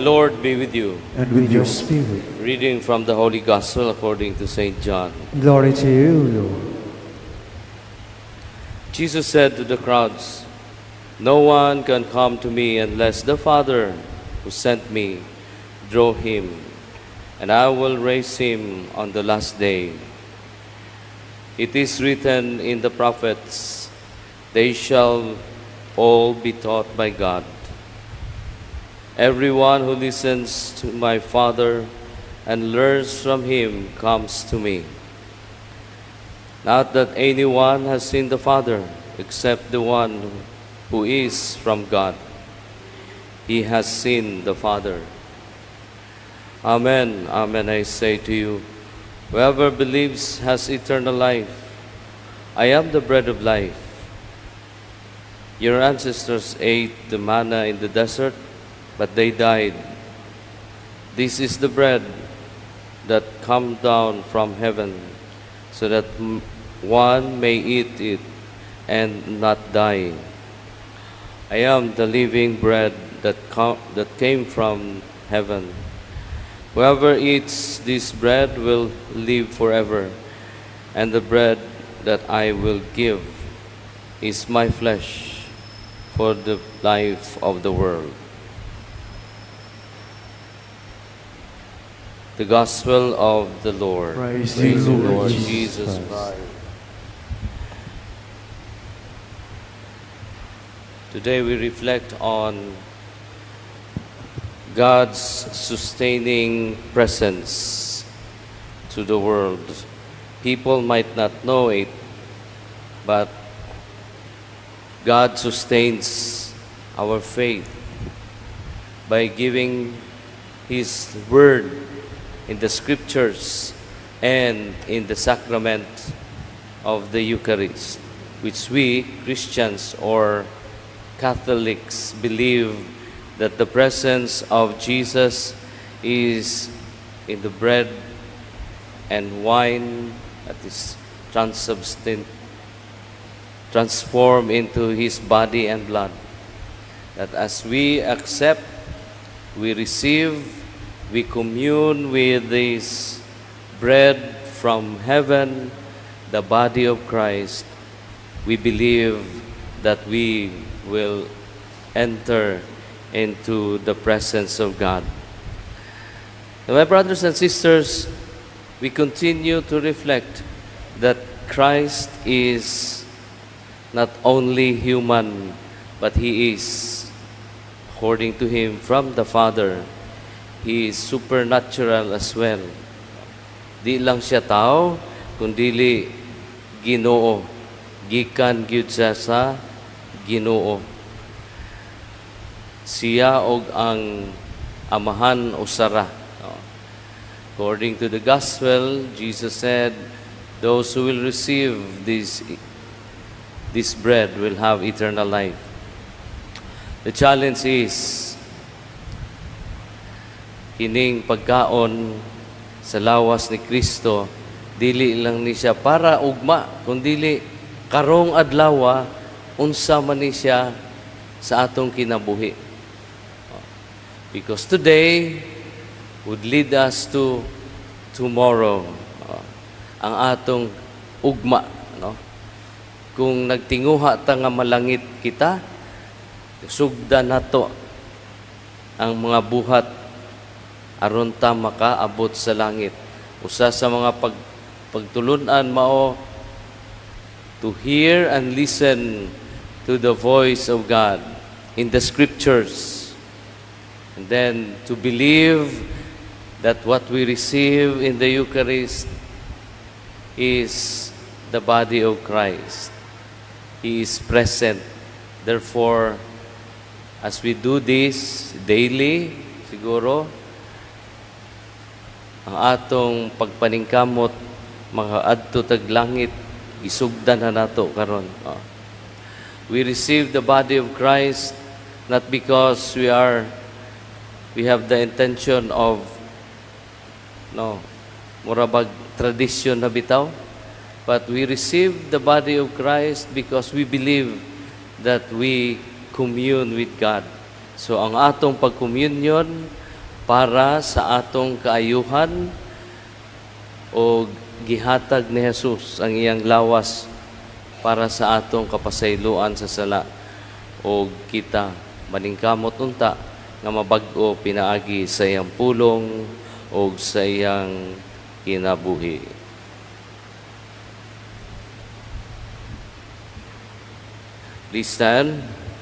Lord be with you. And with your spirit. Reading from the Holy Gospel according to St. John. Glory to you, Lord. Jesus said to the crowds, "No one can come to me unless the Father who sent me draw him, and I will raise him on the last day. It is written in the prophets, they shall all be taught by God. Everyone who listens to my Father and learns from him comes to me. Not that anyone has seen the Father except the one who is from God. He has seen the Father. Amen, amen, I say to you, whoever believes has eternal life. I am the bread of life. Your ancestors ate the manna in the desert, but they died. This is the bread that comes down from heaven, so that one may eat it and not die. I am the living bread that came from heaven. Whoever eats this bread will live forever, and the bread that I will give is my flesh for the life of the world." The Gospel of the Lord. Praise to you, Lord Jesus Christ. Christ. Today we reflect on God's sustaining presence to the world. People might not know it, but God sustains our faith by giving His Word in the Scriptures and in the sacrament of the Eucharist, which we, Christians or Catholics, believe that the presence of Jesus is in the bread and wine that is transformed into His body and blood. That as we accept, we receive, we commune with this bread from heaven, the body of Christ, we believe that we will enter into the presence of God. And my brothers and sisters, we continue to reflect that Christ is not only human, but He is, according to Him, from the Father. He is supernatural as well. Di lang siya tao, kundili Ginoo. Gikan gyud siya sa Ginoo. Siya og ang amahan usara. According to the Gospel, Jesus said, those who will receive this bread will have eternal life. The challenge is, kining pagkaon sa lawas ni Kristo, dili lang ni siya para ugma, kundili karong adlaw, unsa man ni siya sa atong kinabuhi. Because today would lead us to tomorrow. Ang atong ugma, no? Kung nagtinguha ta nga malangit kita, sugdan nato ang mga buhat aron ta makaabot sa langit. Usa sa mga pagtulunan mao to hear and listen to the voice of God in the Scriptures. And then to believe that what we receive in the Eucharist is the body of Christ. He is present. Therefore, as we do this daily, siguro, ang atong pagpaningkamot, makaadto tag langit, isugdan na nato karon. We receive the body of Christ not because we have the intention of murabag tradition na bitaw, but we receive the body of Christ because we believe that we commune with God. So ang atong pagcommunion, para sa atong kaayuhan o gihatag ni Jesus ang iyang lawas para sa atong kapasayloan sa sala o kita maningkamot unta nga mabag-o pinaagi sa iyang pulong o sa iyang kinabuhi. Please stand.